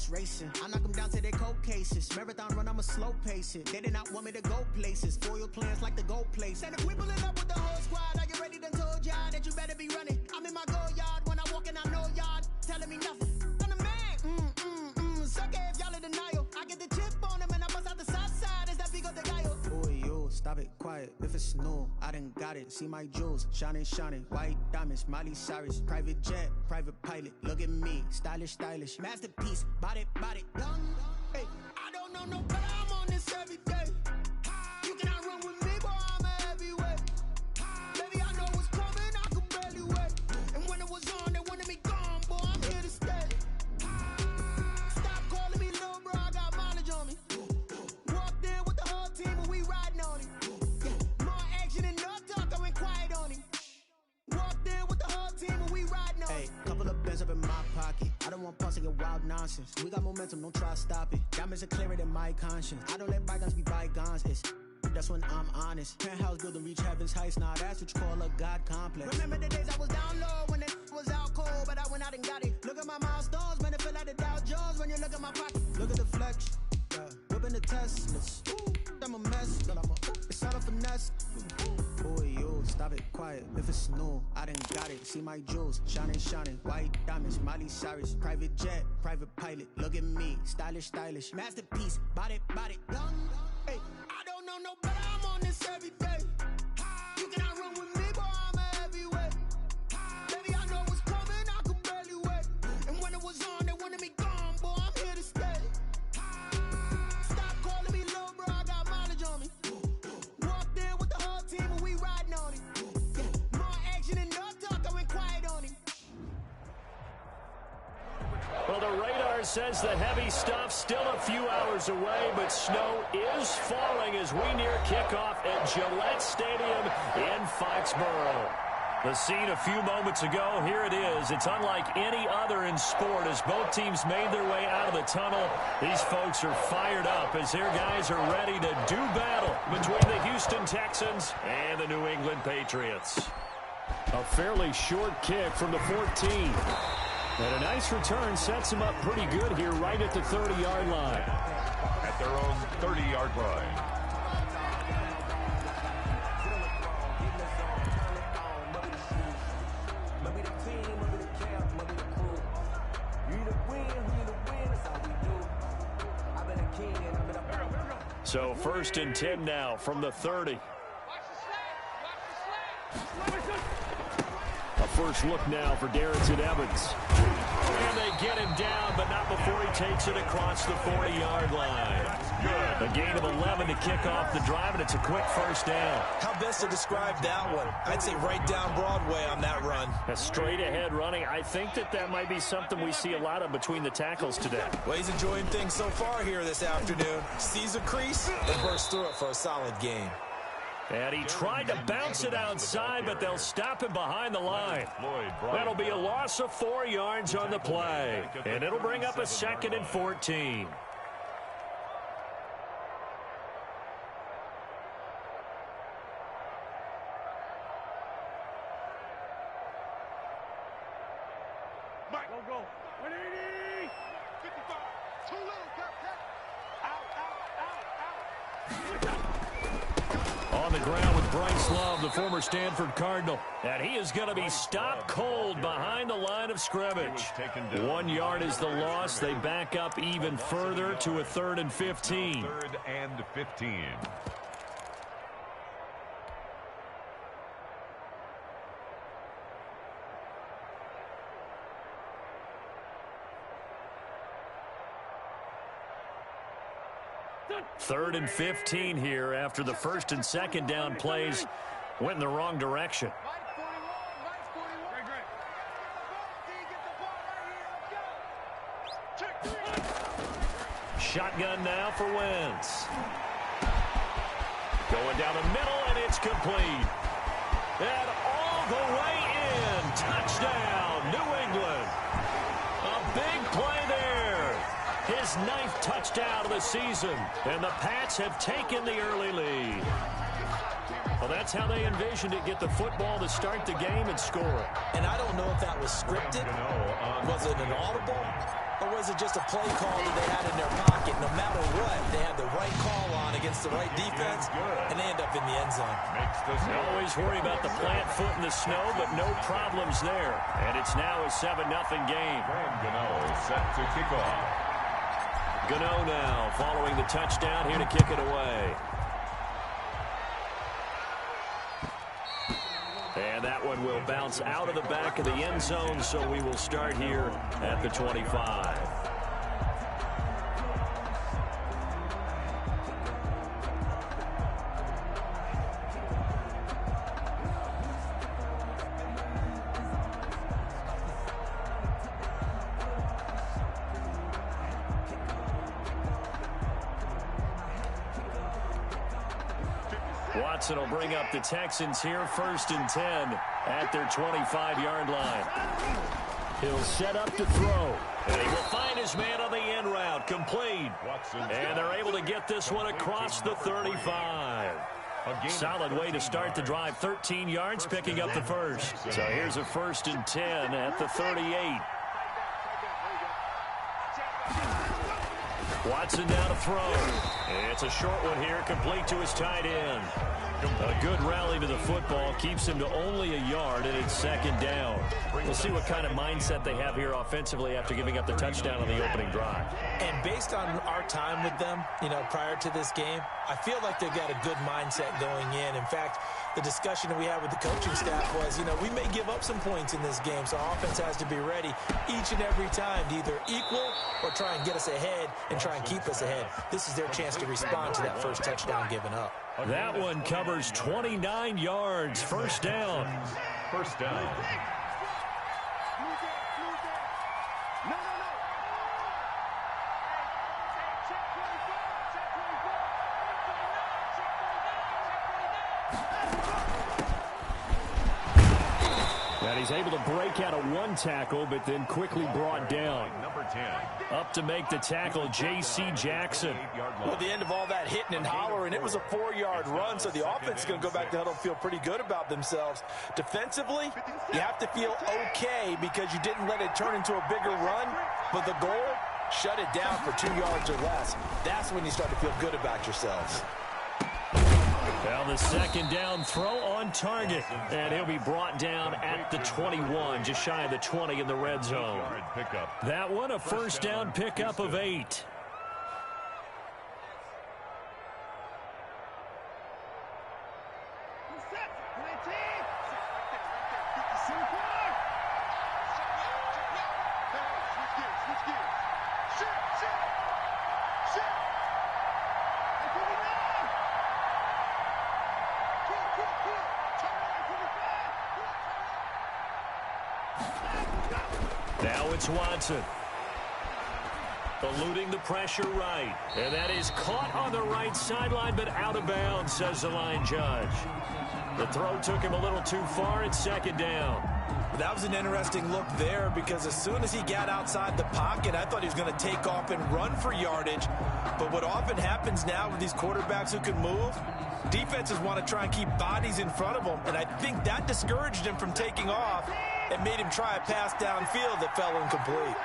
hearts racing. I knock them down to their cold cases. Marathon run, I'm a slow pace it. They did not want me to go places. Foil plans like the gold place. And if we pulling up with the whole squad, are you ready? Done told y'all that you better be running. I'm in my go yard when I walk in, I know y'all telling me nothing. I'm the man. Suck it if y'all in denial. I get the chip on them and I bust out the south side. Is that Pico de Gallo? Boy, yo, stop it, quiet. If it's new, I done got it. See my jewels, shining, shining. White diamonds, Miley Cyrus. Private jet, private pilot. Look at me, stylish, stylish. Masterpiece, body, done. Hey, I don't know no better. I'm on this every day. You cannot run with me, boy, I'm a heavyweight. Baby, I know what's coming, I could barely wait. And when it was on, they wanted me gone, boy, I'm here to stay. Stop calling me little bro, I got mileage on me. Walked in with the whole team and we riding on him. Yeah, more action and no talk, I went quiet on him. Walked in with the whole team and we riding on him. Hey, couple of bands up in my pocket. I don't want pussy and wild nonsense. We got momentum, don't try to stop it. Diamonds are clearer than my conscience. I don't let bygones be bygones. That's when I'm honest. Penthouse building reach heaven's heights. Nah, that's what you call a God complex. Remember the days I was down low when it was out cold, but I went out and got it. Look at my milestones, man, it feel like the Dow Jones when you look at my pocket. Look at the flex, yeah. Whipping the Teslas. I'm a mess, but it's all a finesse. Boy, yo, stop it, quiet. If it's new, I done got it. See my jewels, shining, shining. White diamonds, Miley Cyrus. Private jet, private pilot. Look at me, stylish, stylish. Masterpiece, body, done. Hey, I don't know no better. I'm on this every day. You cannot run with me, boy, I'm a heavyweight. Baby, I know what's coming, I could barely wait. And when it was on, they wanted me gone, boy, I'm here to stay. Stop calling me little bro, I got mileage on me. Walked in with the whole team and we riding on him. Yeah, more action and no talk, I went quiet on him. Well, the radar says the heavy stuff still a few hours away, but snow is falling as we near kickoff at Gillette Stadium in Foxborough. The scene a few moments ago, here it is. It's unlike any other in sport as both teams made their way out of the tunnel. These folks are fired up as their guys are ready to do battle between the Houston Texans and the New England Patriots. A fairly short kick from the 14. And a nice return sets them up pretty good here right at the 30-yard line. At their own 30-yard line. So 1st and 10 now from the 30. A first look now for Darrington Evans. And they get him down, but not before he takes it across the 40-yard line. Good. A gain of 11 to kick off the drive, and it's a quick first down. How best to describe that one? I'd say right down Broadway on that run. A straight-ahead running. I think that might be something we see a lot of between the tackles today. Well, he's enjoying things so far here this afternoon. Sees a crease and bursts through it for a solid gain. And he tried to bounce it outside, but they'll stop him behind the line. That'll be a loss of 4 yards on the play. And it'll bring up a 2nd and 14. Go. 180. 55. Too little, out. On the ground with Bryce Love, the former Stanford Cardinal. And he is going to be stopped cold behind the line of scrimmage. 1 yard is the loss. They back up even further to a 3rd and 15. 3rd and 15. Third and 15 here after the 1st and 2nd down plays went in the wrong direction. Shotgun now for Wentz. Going down the middle, and it's complete. And all the way in. Touchdown, New England. A big play there. His 9th touchdown of the season. And the Pats have taken the early lead. Well, that's how they envisioned it. Get the football to start the game and score. And I don't know if that was scripted. Was it an audible? or was it just a play call that they had in their pocket? No matter what, they had the right call on against the right defense, and they end up in the end zone. Always worry about the plant foot in the snow, but no problems there. And it's now a 7-0 game. Gano set to kick off. Gano now following the touchdown here to kick it away. And that one will bounce out of the back of the end zone, so we will start here at the 25. Watson will bring up the Texans here, 1st and 10 at their 25-yard line. He'll set up to throw, and he will find his man on the end route, complete. And they're able to get this one across the 35. Solid way to start the drive, 13 yards, picking up the first. So here's a 1st and 10 at the 38. Watson now to throw. It's a short one here, complete to his tight end. A good rally to the football keeps him to only a yard, and it's 2nd down. We'll see what kind of mindset they have here offensively after giving up the touchdown on the opening drive. And based on our time with them, prior to this game, I feel like they've got a good mindset going in. In fact, the discussion that we had with the coaching staff was, we may give up some points in this game, so our offense has to be ready each and every time to either equal or try and get us ahead and try and keep us ahead. This is their chance to respond to that first touchdown given up. That one covers 29 yards, 1st down. 1st down. And he's able to break out of one tackle, but then quickly brought down. Number 10. Up to make the tackle, J.C. Jackson. Well, at the end of all that hitting and hollering, it was a 4-yard run, so the offense is going to go back to huddle and feel pretty good about themselves. Defensively, you have to feel okay because you didn't let it turn into a bigger run, but the goal, shut it down for 2 yards or less. That's when you start to feel good about yourselves. Well, the 2nd down throw on target, and he'll be brought down at the 21, just shy of the 20 in the red zone. That one, a 1st down pickup of 8. Now it's Watson. Eluding the pressure right. And that is caught on the right sideline, but out of bounds, says the line judge. The throw took him a little too far. It's 2nd down. That was an interesting look there because as soon as he got outside the pocket, I thought he was going to take off and run for yardage. But what often happens now with these quarterbacks who can move, defenses want to try and keep bodies in front of them. And I think that discouraged him from taking off and made him try a pass downfield that fell incomplete.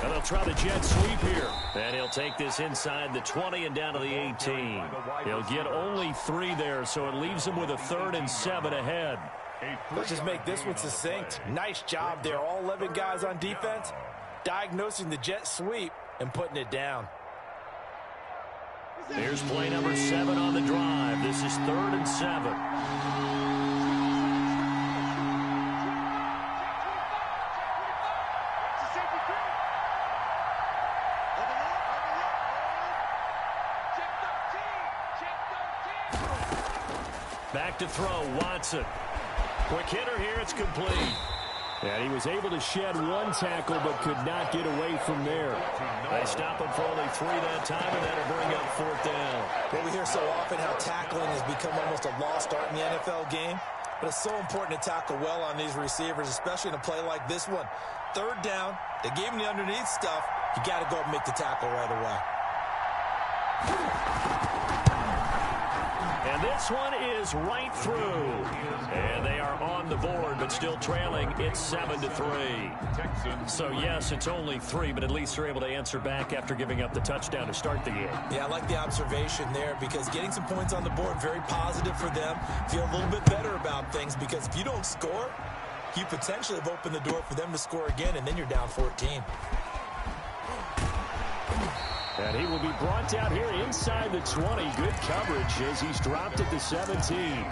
And they'll try the jet sweep here. And he'll take this inside the 20 and down to the 18. He'll get only 3 there, so it leaves him with a 3rd and 7 ahead. Let's just make this one succinct. Nice job there. All 11 guys on defense diagnosing the jet sweep and putting it down. Here's play number 7 on the drive. This is 3rd and 7. Back to throw, Watson. Quick hitter here, it's complete. And he was able to shed one tackle but could not get away from there. They stop him for only 3 that time, and that'll bring up 4th down. Well, we hear so often how tackling has become almost a lost art in the NFL game. But it's so important to tackle well on these receivers, especially in a play like this one. 3rd down, they gave him the underneath stuff. You got to go and make the tackle right away. And And this one is right through. And they are on the board, but still trailing. It's 7-3. So, yes, it's only 3, but at least they're able to answer back after giving up the touchdown to start the game. Yeah, I like the observation there because getting some points on the board, very positive for them. Feel a little bit better about things because if you don't score, you potentially have opened the door for them to score again, and then you're down 14. And he will be brought down here inside the 20. Good coverage as he's dropped at the 17.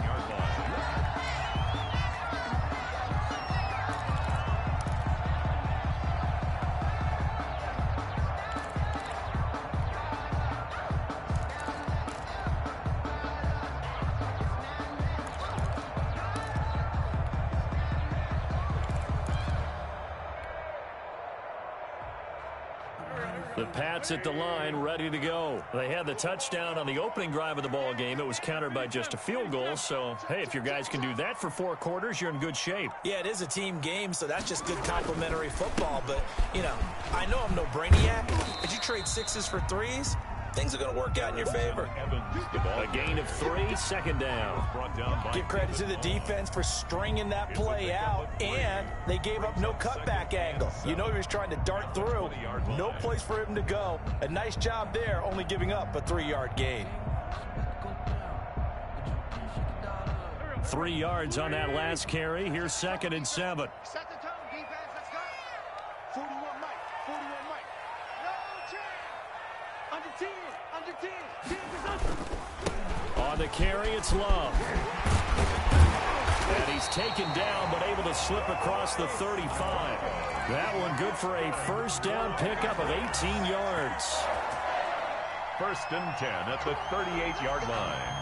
The Pats at the line, ready to go. They had the touchdown on the opening drive of the ball game. It was countered by just a field goal. So, hey, if your guys can do that for 4 quarters, you're in good shape. Yeah, it is a team game, so that's just good complimentary football. But, you know, I know I'm no brainiac, but you trade 6s for 3s, things are going to work out in your favor. A gain of 3, second down. Give credit to the defense for stringing that play out, and they gave up no cutback angle. You know he was trying to dart through. No place for him to go. A nice job there, only giving up a 3-yard gain. 3 yards on that last carry. Here's 2nd and 7. Set the tone, defense. Let's go. 41 Mike. 41 Mike. No chance. Under 10. Under 10. 10 is under. On the carry, it's Love. And he's taken down, but able to slip across the 35. That one good for a first down pickup of 18 yards. 1st and 10 at the 38-yard line.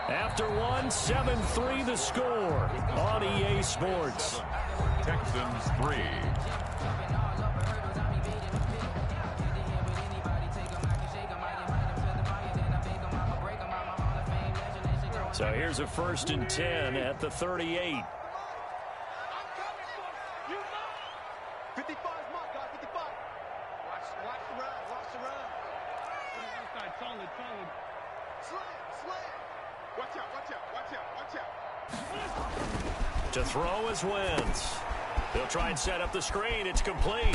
After 1, 7-3 the score on EA Sports. Texans 3. So here's a 1st and 10 at the 38. 55 mark, guys. 55. Watch the run. Watch the run. Solid. Slam. Watch out. To throw is Wentz. They'll try and set up the screen. It's complete.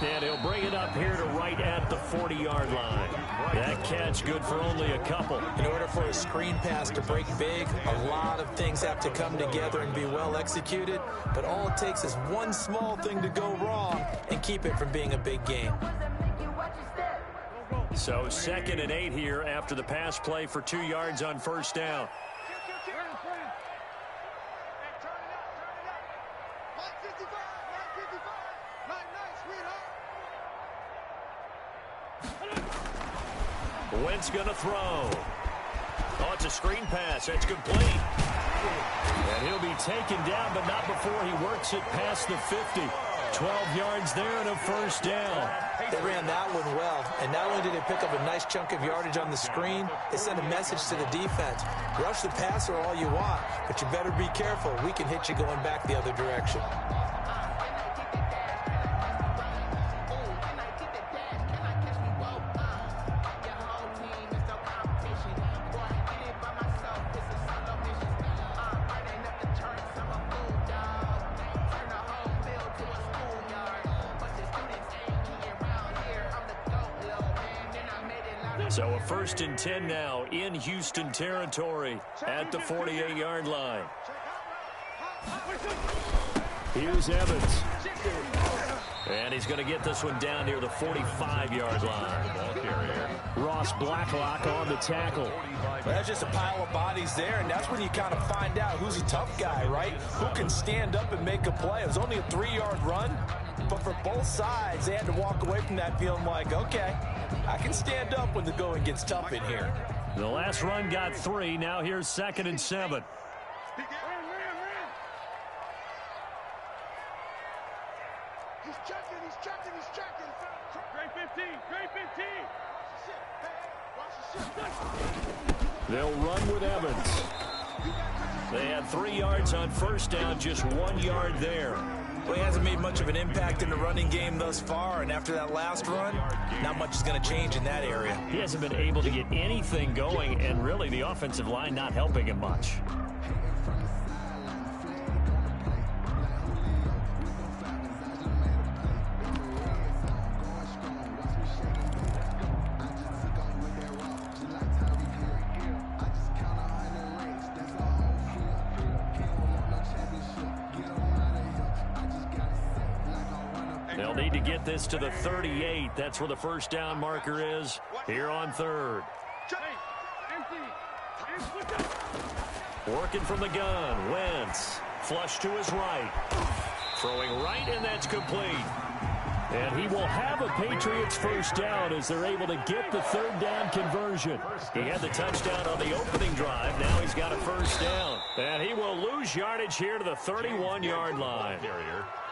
And he'll bring it up here to right at the 40-yard line. That catch good for only a couple. In order for a screen pass to break big, a lot of things have to come together and be well executed. But all it takes is one small thing to go wrong and keep it from being a big game. So 2nd and 8 here after the pass play for 2 yards on first down. Wentz going to throw. Oh, it's a screen pass. That's complete. And he'll be taken down, but not before he works it past the 50. 12 yards there and a first down. They ran that one well, and not only did they pick up a nice chunk of yardage on the screen, they sent a message to the defense. Rush the passer all you want, but you better be careful. We can hit you going back the other direction. So a 1st and 10 now in Houston territory at the 48-yard line. Here's Evans. And he's going to get this one down near the 45-yard line. Ross Blacklock on the tackle. Well, that's just a pile of bodies there, and that's when you kind of find out who's a tough guy, right? Who can stand up and make a play. It was only a 3-yard run, but for both sides, they had to walk away from that feeling like, okay, I can stand up when the going gets tough in here. The last run got 3. Now here's 2nd and 7. He's checking. Great 15. They'll run with Evans. They had 3 yards on first down, just 1 yard there. Well, he hasn't made much of an impact in the running game thus far, and after that last run, not much is going to change in that area. He hasn't been able to get anything going, and really the offensive line not helping him much. They'll need to get this to the 38. That's where the first down marker is here on third. Working from the gun. Wentz. Flush to his right. Throwing right, and that's complete. And he will have a Patriots first down as they're able to get the third down conversion. He had the touchdown on the opening drive. Now he's got a first down. And he will lose yardage here to the 31-yard line.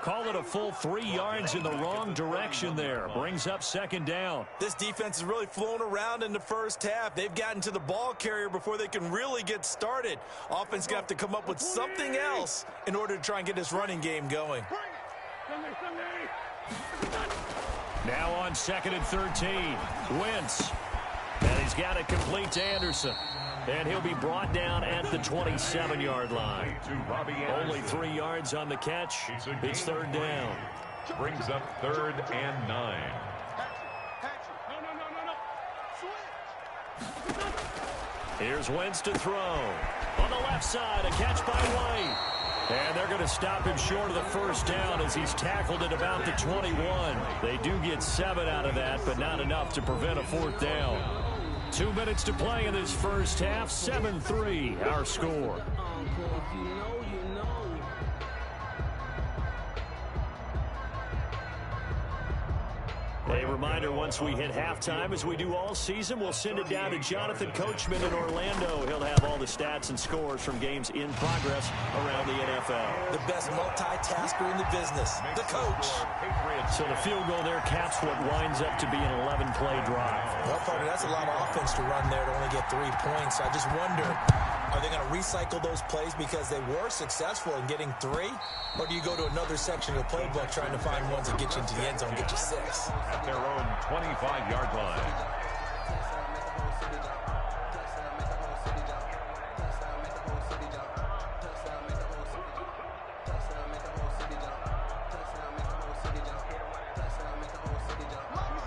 Call it a full 3 yards in the wrong direction there. Brings up second down. This defense has really flown around in the first half. They've gotten to the ball carrier before they can really get started. Offense going to have to come up with something else in order to try and get this running game going. Now on 2nd and 13. Wentz. And he's got it complete to Anderson. And he'll be brought down at the 27-yard line. Only 3 yards on the catch. It's third down. Brings up 3rd and 9. Here's Wentz to throw. On the left side, a catch by White. And they're going to stop him short of the first down as he's tackled at about the 21. They do get 7 out of that, but not enough to prevent a fourth down. 2 minutes to play in this first half. 7-3, our score. A reminder, once we hit halftime, as we do all season, we'll send it down to Jonathan Coachman in Orlando. He'll have all the stats and scores from games in progress around the NFL. The best multitasker in the business, the coach. So the field goal there caps what winds up to be an 11-play drive. Well, partner, that's a lot of offense to run there to only get 3 points. I just wonder, are they going to recycle those plays because they were successful in getting 3? Or do you go to another section of the playbook trying to find ones that get you into the end zone, get you 6? At their own 25-yard line.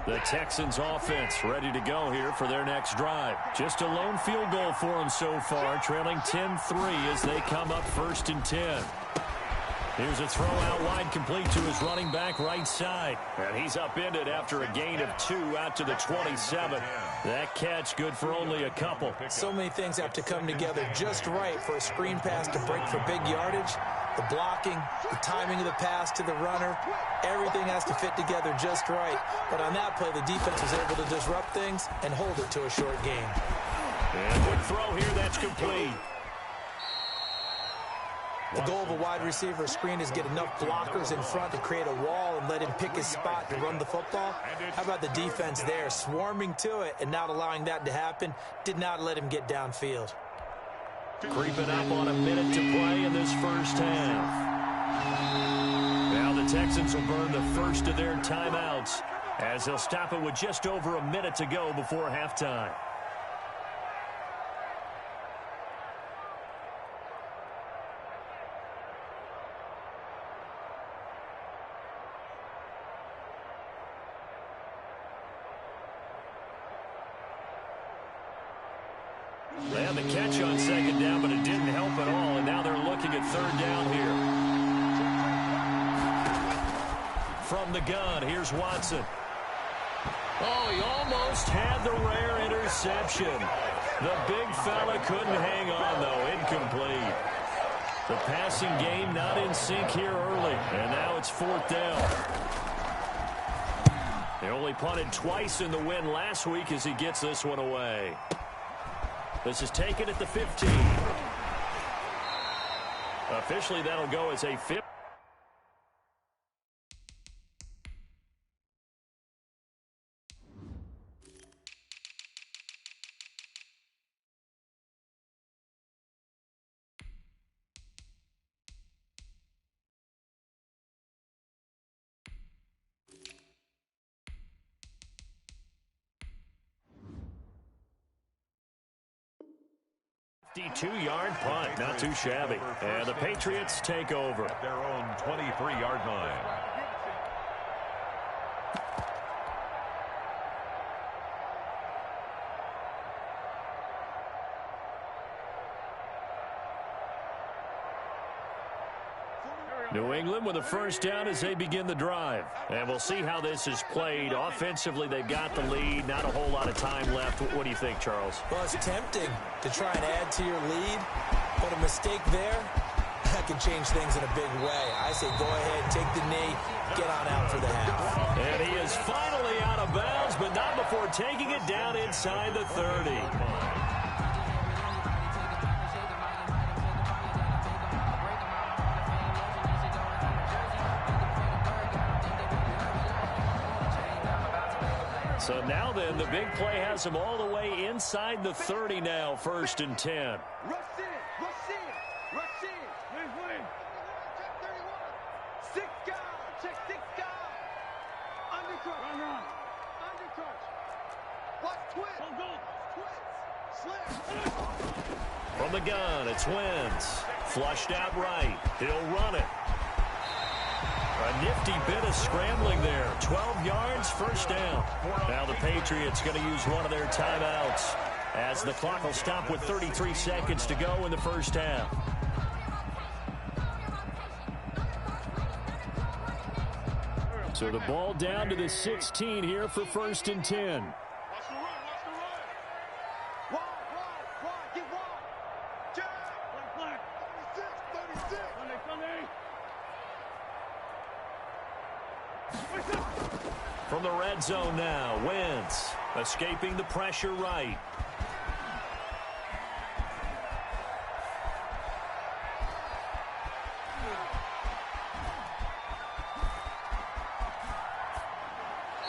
The Texans offense ready to go here for their next drive. Just a lone field goal for them so far, trailing 10-3 as they come up 1st and 10. Here's a throw out wide, complete to his running back right side. And he's upended after a gain of 2 out to the 27. That catch good for only a couple. So many things have to come together just right for a screen pass to break for big yardage. The blocking, the timing of the pass to the runner, everything has to fit together just right. But on that play, the defense was able to disrupt things and hold it to a short game. And quick throw here, that's complete. The goal of a wide receiver screen is get enough blockers in front to create a wall and let him pick his spot to run the football. How about the defense there, swarming to it and not allowing that to happen? Did not let him get downfield. Creeping up on a minute to play in this first half. Now the Texans will burn the first of their timeouts as they'll stop it with just over a minute to go before halftime. They had the catch on second down, but it didn't help at all, and now they're looking at third down here. From the gun, here's Watson. Oh, he almost had the rare interception. The big fella couldn't hang on, though. Incomplete. The passing game not in sync here early, and now it's 4th down. They only punted twice in the win last week as he gets this one away. This is taken at the 15. Officially, that'll go as a 50. 52-yard punt. Not too shabby. And the Patriots take over. At their own 23-yard line. New England with a first down as they begin the drive. And we'll see how this is played. Offensively, they've got the lead. Not a whole lot of time left. What do you think, Charles? Well, it's tempting to try and add to your lead, but a mistake there, that can change things in a big way. I say go ahead, take the knee, get on out for the half. And he is finally out of bounds, but not before taking it down inside the 30. So now then, the big play has him all the way inside the 30 now, 1st and 10. Rush in, rush in, rush in. Check 31. 6 guys, check 6 guys. Undercrunch. Run. Undercrunch. Watch twist. Don't go. Twist. Slip. From the gun, it's Wentz. Flushed out right. He'll run it. A nifty bit of scrambling there. 12 yards, first down. Now the Patriots going to use one of their timeouts as the clock will stop with 33 seconds to go in the first half. So the ball down to the 16 here for 1st and 10. Watch the run, watch the run. Wide, get wide. Jab. Black. 36. From the red zone now, Wentz escaping the pressure right.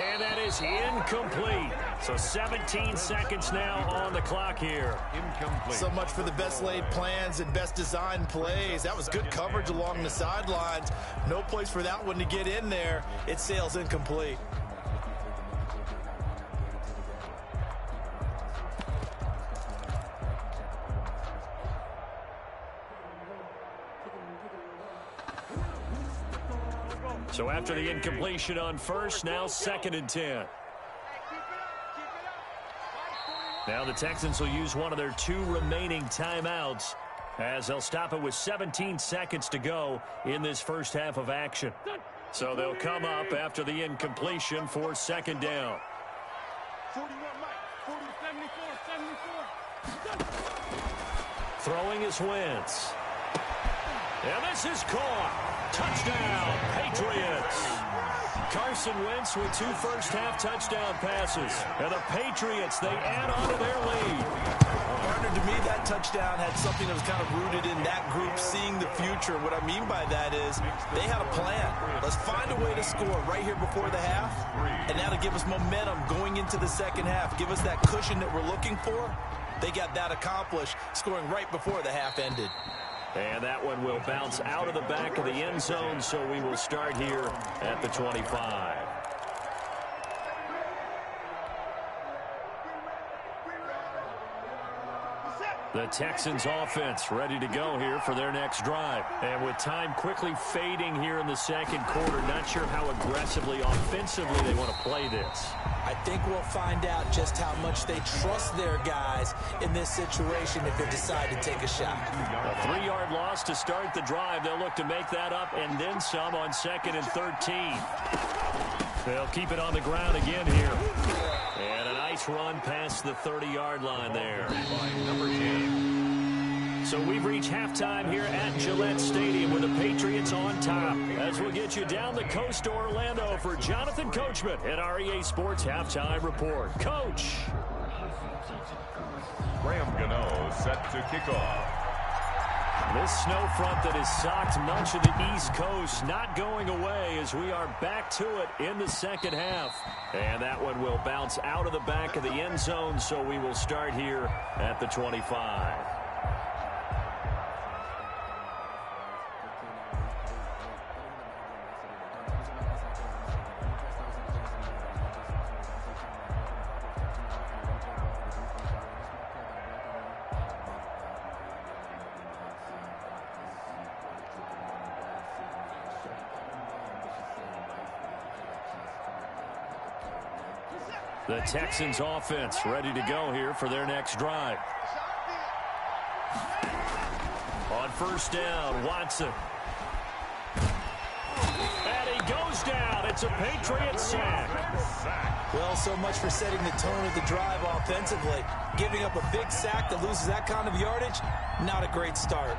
And that is incomplete. So 17 seconds now on the clock here. Incomplete. So much for the best laid plans and best designed plays. That was good coverage along the sidelines. No place for that one to get in there. It sails incomplete. So after the incompletion on first, now 2nd and 10. Now the Texans will use one of their 2 remaining timeouts as they'll stop it with 17 seconds to go in this first half of action. So they'll come up after the incompletion for 2nd down. 41 Mike. 74. Throwing is Wentz. And this is caught. Touchdown, Patriots. Carson Wentz with 2 first-half touchdown passes. And the Patriots, they add on to their lead. Partner, to me, that touchdown had something that was kind of rooted in that group seeing the future. What I mean by that is they had a plan. Let's find a way to score right here before the half, and that'll give us momentum going into the second half. Give us that cushion that we're looking for. They got that accomplished, scoring right before the half ended. And that one will bounce out of the back of the end zone, so we will start here at the 25. The Texans offense ready to go here for their next drive. And with time quickly fading here in the second quarter, not sure how aggressively, offensively they want to play this. I think we'll find out just how much they trust their guys in this situation if they decide to take a shot. A 3-yard loss to start the drive. They'll look to make that up and then some on 2nd and 13. They'll keep it on the ground again here. And a nice run past the 30-yard line there. Number 10. So we've reached halftime here at Gillette Stadium with the Patriots on top. As we'll get you down the coast to Orlando for Jonathan Coachman at our EA Sports Halftime Report. Coach. Graham Gano set to kick off. This snow front that has socked much of the East Coast not going away as we are back to it in the second half. And that one will bounce out of the back of the end zone, so we will start here at the 25. The Texans offense ready to go here for their next drive. On first down, Watson. And he goes down. It's a Patriots sack. Well, so much for setting the tone of the drive offensively. Giving up a big sack that loses that kind of yardage, not a great start.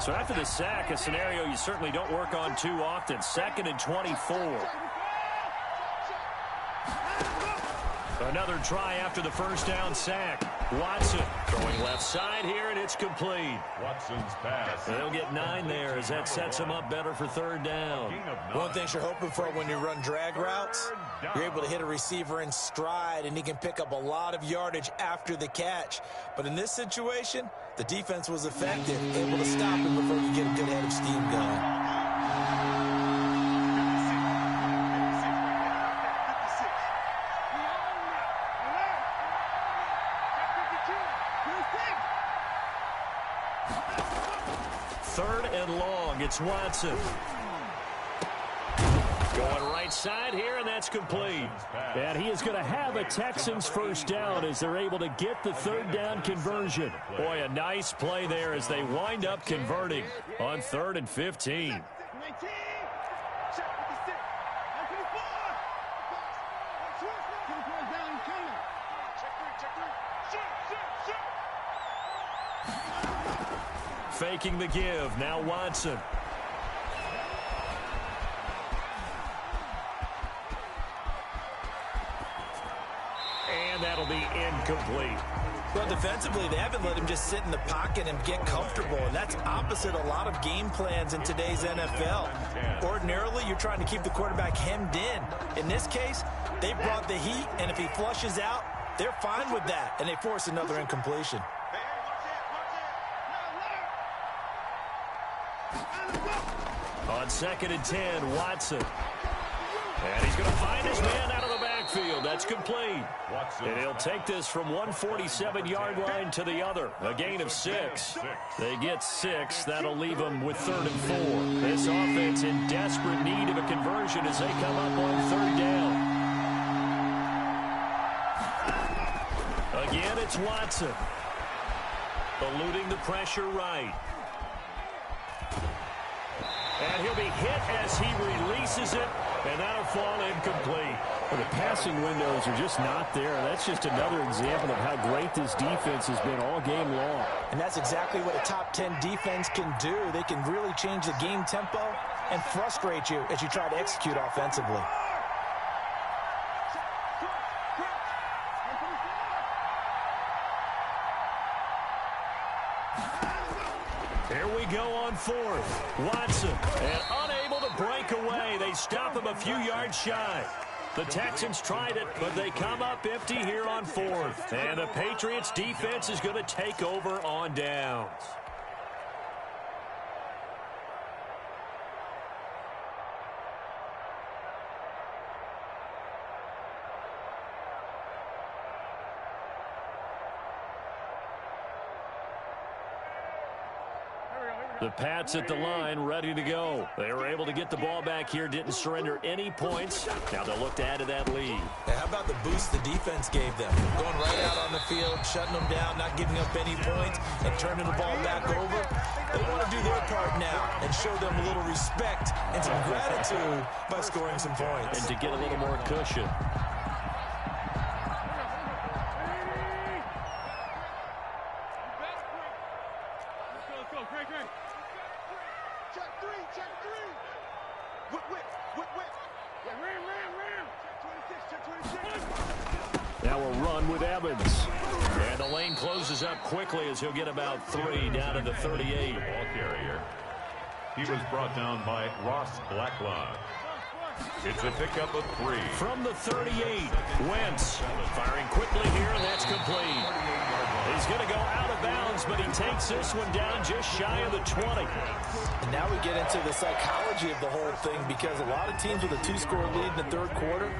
So after the sack, a scenario you certainly don't work on too often. 2nd and 24. Another try after the first down sack. Watson throwing left side here, and it's complete. Watson's pass. They'll get 9 there as that sets them up better for 3rd down. One thing you're hoping for when you run drag routes, you're able to hit a receiver in stride, and he can pick up a lot of yardage after the catch. But in this situation, the defense was effective, able to stop him before you get a good head of steam going. It's Watson. Going right side here, and that's complete. And he is going to have a Texans first down as they're able to get the 3rd down conversion. Boy, a nice play there as they wind up converting on 3rd and 15. Faking the give. Now Watson. And that'll be incomplete. Well, defensively, they haven't let him just sit in the pocket and get comfortable, and that's opposite a lot of game plans in today's NFL. Ordinarily, you're trying to keep the quarterback hemmed in. In this case, they brought the heat, and if he flushes out, they're fine with that, and they force another incompletion. On 2nd and 10, Watson. And he's going to find his man out of the backfield. That's complete. And he'll take this from 147-yard line to the other. A gain of 6. They get 6. That'll leave them with 3rd and 4. This offense in desperate need of a conversion as they come up on 3rd down. Again, it's Watson. Eluding the pressure right. And he'll be hit as he releases it, and that'll fall incomplete. Well, the passing windows are just not there. That's just another example of how great this defense has been all game long. And that's exactly what a top 10 defense can do. They can really change the game tempo and frustrate you as you try to execute offensively. Here we go on 4th. Watson, and unable to break away. They stop him a few yards shy. The Texans tried it, but they come up empty here on 4th. And the Patriots defense is going to take over on downs. The Pats at the line, ready to go. They were able to get the ball back here, didn't surrender any points. Now they'll look to add to that lead. Now, how about the boost the defense gave them? Going right out on the field, shutting them down, not giving up any points, and turning the ball back over. They want to do their part now and show them a little respect and some gratitude by scoring some points. And to get a little more cushion. Now a run with Evans. And the lane closes up quickly as he'll get about 3 down to the 38. Ball carrier. He was brought down by Ross Blacklock. It's a pickup of 3. From the 38, Wentz firing quickly here, and that's complete. He's going to go out of bounds, but he takes this one down just shy of the 20. And now we get into the psychology of the whole thing, because a lot of teams with a 2-score lead in the third quarter,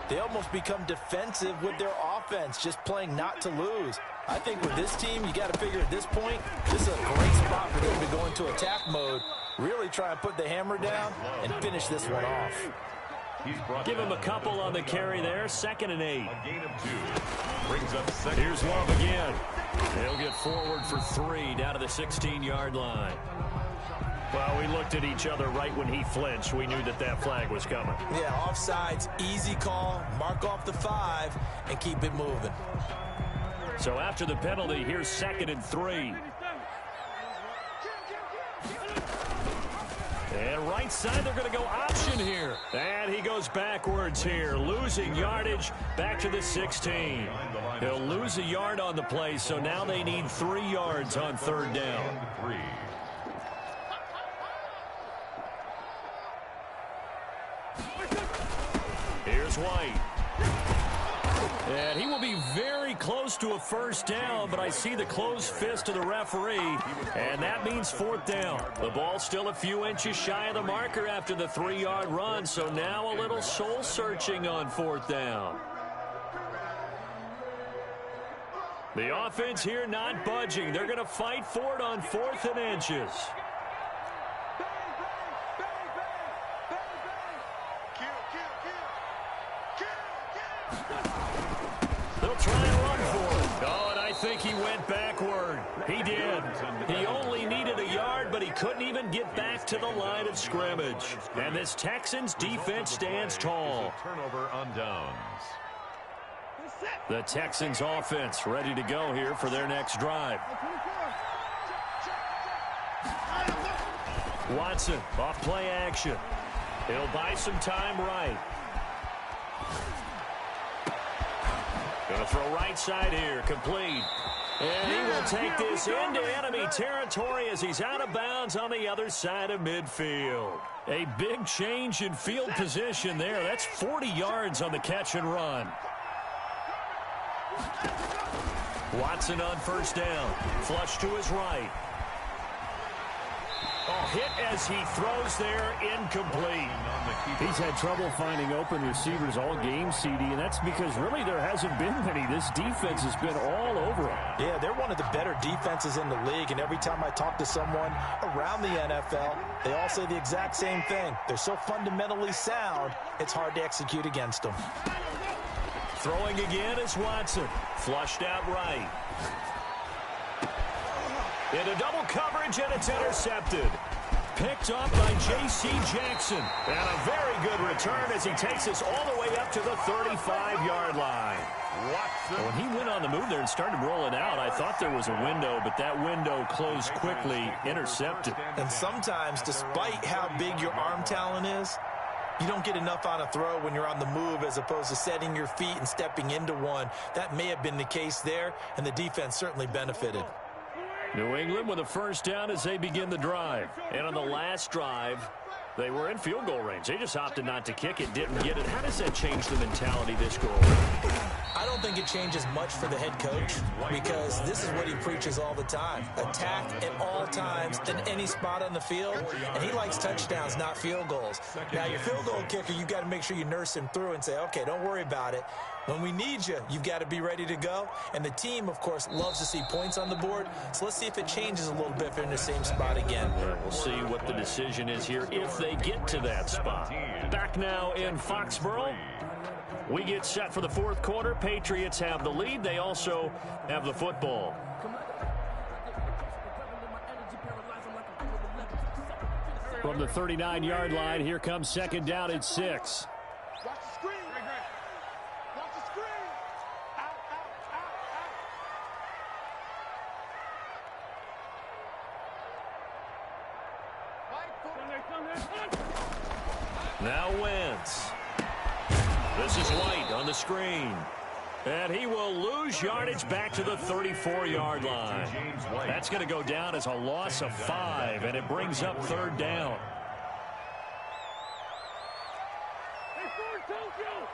they almost become defensive with their offense, just playing not to lose. I think with this team, you got to figure at this point, this is a great spot for them to go into attack mode really try and put the hammer down and finish this one off. Give him a couple on the carry there. 2nd and 8. A gain of 2. Brings up second. Here's Love again. He'll get forward for 3 down to the 16-yard line. Well, we looked at each other right when he flinched. We knew that that flag was coming. Yeah, offsides, easy call. Mark off the 5 and keep it moving. So after the penalty, here's 2nd and 3. And right side, they're going to go option here. And he goes backwards here, losing yardage back to the 16. He'll lose a yard on the play, so now they need 3 yards on 3rd down. Here's White. And he will be very close to a 1st down, but I see the closed fist of the referee, and that means 4th down. The ball's still a few inches shy of the marker after the 3-yard run, so now a little soul-searching on 4th down. The offense here not budging. They're going to fight for it on 4th and inches. They'll try and run for it. Oh, and I think he went backward. He did. He only needed a yard, but he couldn't even get back to the line of scrimmage. And this Texans defense stands tall. Turnover on downs. The Texans offense ready to go here for their next drive. Watson off play action. He'll buy some time right. Going to throw right side here, complete. And he will take this into enemy territory as he's out of bounds on the other side of midfield. A big change in field position there. That's 40 yards on the catch and run. Watson on 1st down. Flush to his right. Oh, hit as he throws there, incomplete. He's had trouble finding open receivers all game, CD, and that's because really there hasn't been many. This defense has been all over him. Yeah, they're one of the better defenses in the league, and every time I talk to someone around the NFL, they all say the exact same thing. They're so fundamentally sound, it's hard to execute against them. Throwing again is Watson. Flushed out right. Into double coverage, and it's intercepted. Picked up by J.C. Jackson. And a very good return as he takes us all the way up to the 35-yard line. Watson. When he went on the move there and started rolling out, I thought there was a window, but that window closed quickly, intercepted. And sometimes, despite how big your arm talent is, you don't get enough on a throw when you're on the move as opposed to setting your feet and stepping into one. That may have been the case there, and the defense certainly benefited. New England with a 1st down as they begin the drive. And on the last drive, they were in field goal range. They just opted not to kick it, didn't get it. How does that change the mentality this goal? I don't think it changes much for the head coach because this is what he preaches all the time. Attack at all times in any spot on the field, and he likes touchdowns, not field goals. Now, your field goal kicker, you've got to make sure you nurse him through and say, okay, don't worry about it. When we need you, you've got to be ready to go. And the team, of course, loves to see points on the board. So let's see if it changes a little bit if they're in the same spot again. We'll see what the decision is here if they get to that spot. Back now in Foxborough. We get set for the 4th quarter. Patriots have the lead. They also have the football. From the 39-yard line, here comes 2nd down at 6. Watch the screen. Watch the screen. Out. Now Wentz. This is White on the screen. And he will lose yardage back to the 34-yard line. That's going to go down as a loss of 5, and it brings up 3rd down. Hey, Ford, Tokyo.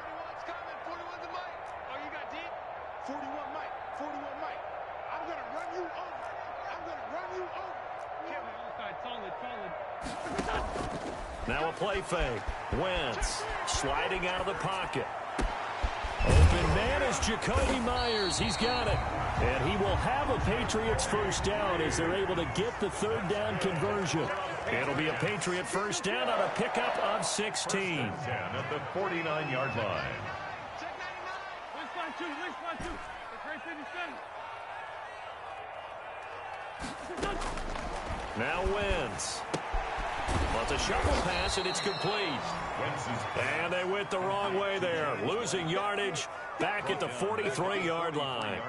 41's coming. 41's the mic. Oh, you got deep? 41 mic. 41 mic. I'm going to run you over. I'm going to run you over. Kevin, solid. Now a play fake. Wentz sliding out of the pocket. Open man is Jacoby Myers. He's got it. And he will have a Patriots first down as they're able to get the third down conversion. It'll be a Patriot first down on a pickup of 16. 10 at the 49-yard line. Now Wentz. Wants a shuffle pass, and it's complete. And they went the wrong way there. Losing yardage back at the 43-yard line.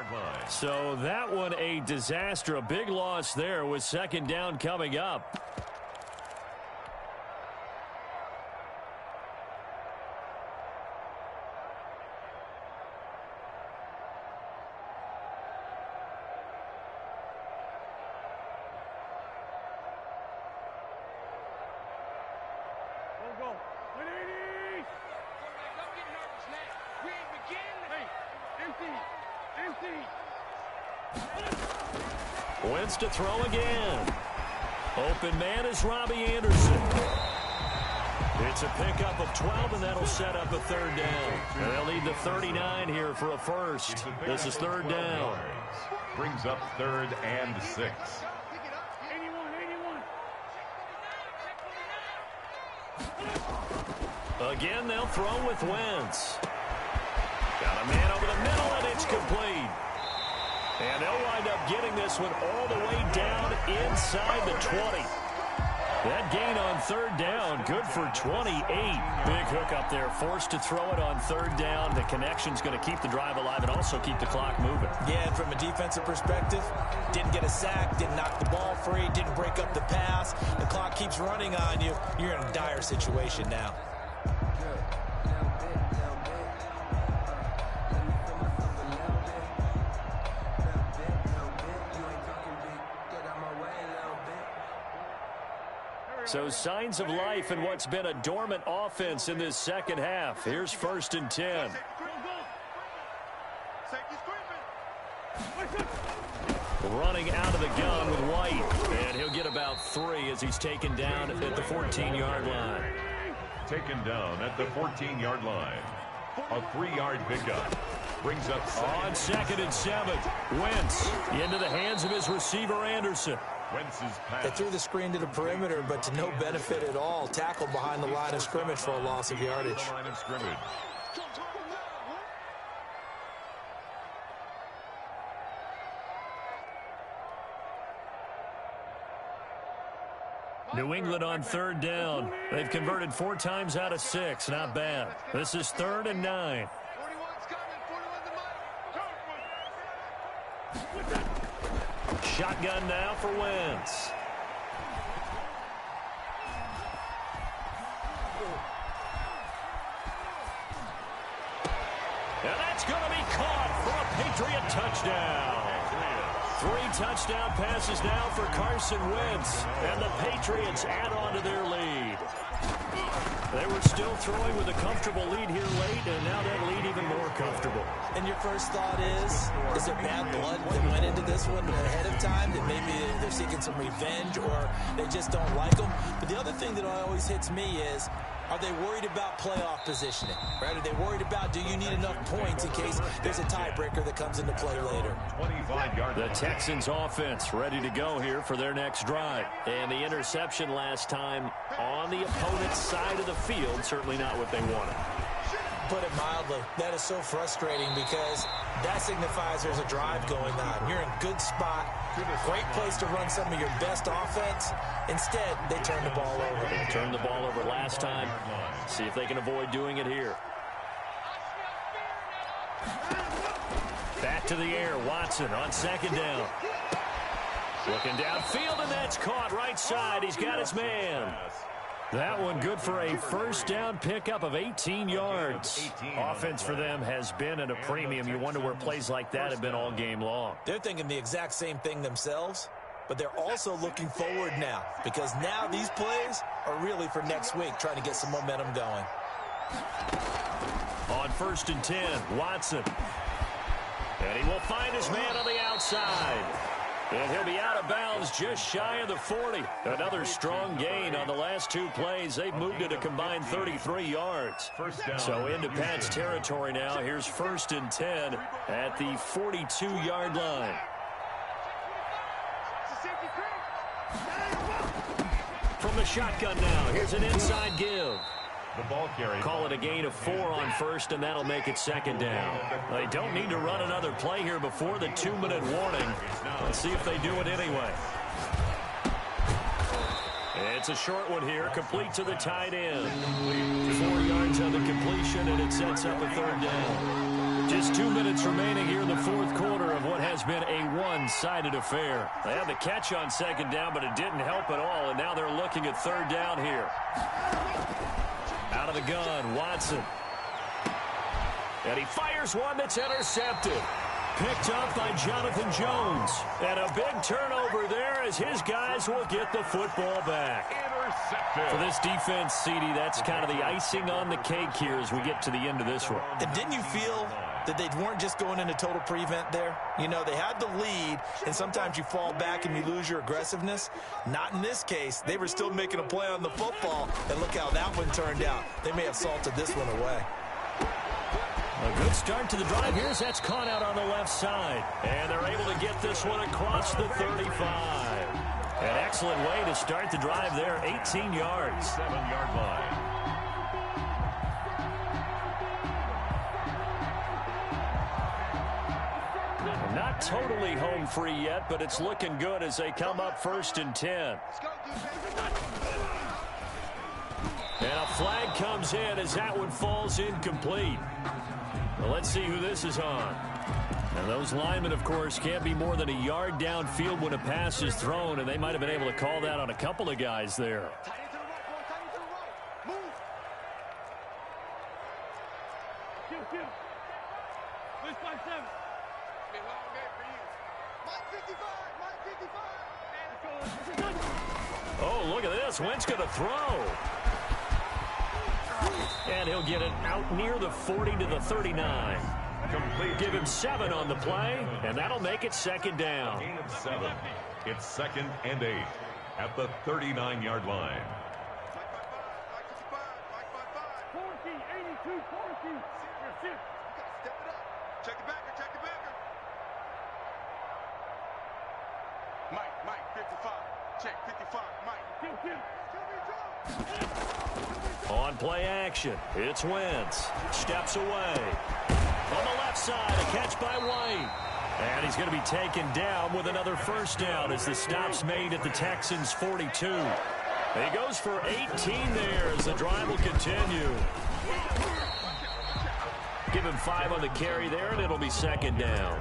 So that one a disaster. A big loss there with second down coming up. Wentz to throw again. Open man is Robbie Anderson. It's a pickup of 12, and that'll set up a third down. And they'll need the 39 here for a first. This is third down. Brings up 3rd and 6. Again, they'll throw with Wentz. Got a man over the middle, and it's complete. And they'll wind up getting this one all the way down inside the 20. That gain on third down, good for 28. Big hook up there, forced to throw it on third down. The connection's going to keep the drive alive and also keep the clock moving. Yeah, and from a defensive perspective, didn't get a sack, didn't knock the ball free, didn't break up the pass. The clock keeps running on you. You're in a dire situation now. So signs of life in what's been a dormant offense in this second half. Here's 1st and 10. Running out of the gun with White. And he'll get about 3 as he's taken down at the 14-yard line. Taken down at the 14-yard line. A 3-yard pickup. Brings up on 2nd and 7. Wentz into the hands of his receiver, Anderson. They threw the screen to the perimeter, but to no benefit at all. Tackled behind the line of scrimmage for a loss of yardage. New England on third down. They've converted 4 times out of 6. Not bad. This is 3rd and 9. Shotgun now for Wentz. And that's going to be caught for a Patriot touchdown. 3 touchdown passes now for Carson Wentz. And the Patriots add on to their lead. They were still throwing with a comfortable lead here late, and now that lead even more comfortable. And your first thought is there bad blood that went into this one ahead of time, that maybe they're seeking some revenge or they just don't like them? But the other thing that always hits me is, are they worried about playoff positioning? Right? Are they worried about, do you need enough points in case there's a tiebreaker that comes into play later? The Texans offense ready to go here for their next drive. And the interception last time on the opponent's side of the field, certainly not what they wanted. Put it mildly, that is so frustrating because that signifies there's a drive going on. You're in a good spot, great place to run some of your best offense. Instead, they turn the ball over. They turned the ball over last time. See if they can avoid doing it here. Back to the air, Watson on 2nd down. Looking downfield, and that's caught right side. He's got his man. That one good for a first down pickup of 18 yards. Offense for them has been at a premium. You wonder where plays like that have been all game long. They're thinking the exact same thing themselves, but they're also looking forward now because now these plays are really for next week, trying to get some momentum going. On 1st and 10, Watson. And he will find his man on the outside. And he'll be out of bounds just shy of the 40. Another strong gain on the last two plays. They've moved it a combined 33 yards. So into Pat's territory now. Here's 1st and 10 at the 42-yard line. From the shotgun now, here's an inside give. The ball carry. Call it a gain of 4 on 1st, and that'll make it 2nd down. They don't need to run another play here before the 2-minute warning. Let's see if they do it anyway. It's a short one here, complete to the tight end. 4 yards on the completion, and it sets up a 3rd down. Just 2 minutes remaining here in the 4th quarter of what has been a one-sided affair. They had the catch on 2nd down, but it didn't help at all, and now they're looking at 3rd down here. Out of the gun, Watson. And he fires one that's intercepted. Picked up by Jonathan Jones. And a big turnover there as his guys will get the football back. Intercepted. For this defense, CD, that's kind of the icing on the cake here as we get to the end of this one. And didn't you feel that they weren't just going into total prevent there? You know, they had the lead, and sometimes you fall back and you lose your aggressiveness. Not in this case. They were still making a play on the football, and look how that one turned out. They may have salted this one away. A good start to the drive. Here's that's caught out on the left side. And they're able to get this one across the 35. An excellent way to start the drive there. 18 yards. 7-yard line. Not totally home free yet, but it's looking good as they come up 1st and 10. And a flag comes in as that one falls incomplete. Well, let's see who this is on. And those linemen, of course, can't be more than a yard downfield when a pass is thrown, and they might have been able to call that on a couple of guys there. Oh, look at this. Wentz going to throw. And he'll get it out near the 40 to the 39. Complete. Give him 7 on the play, and that'll make it 2nd down. Gain of 7. It's 2nd and 8 at the 39-yard line. Mike, 55. Check 55, Mike. On play action, it's Wentz. Steps away. On the left side, a catch by White. And he's going to be taken down with another 1st down as the stop's made at the Texans' 42. He goes for 18 there as the drive will continue. Give him 5 on the carry there, and it'll be 2nd down.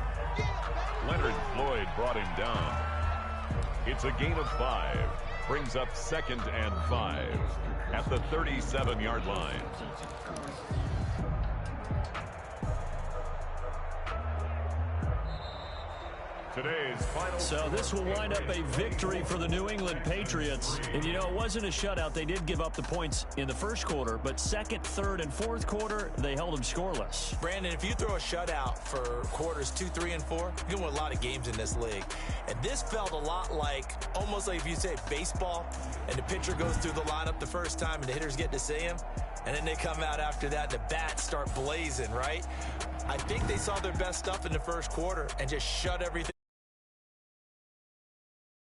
Leonard Floyd brought him down. It's a gain of 5. Brings up 2nd and 5 at the 37-yard line. Today's final. So this will wind up a victory for the New England Patriots. And, you know, it wasn't a shutout. They did give up the points in the 1st quarter, but 2nd, 3rd, and 4th quarter, they held them scoreless. Brandon, if you throw a shutout for quarters 2, 3, and 4, you can win a lot of games in this league. And this felt a lot like, almost like if you say baseball, and the pitcher goes through the lineup the first time and the hitters get to see him, and then they come out after that, the bats start blazing, right? I think they saw their best stuff in the 1st quarter and just shut everything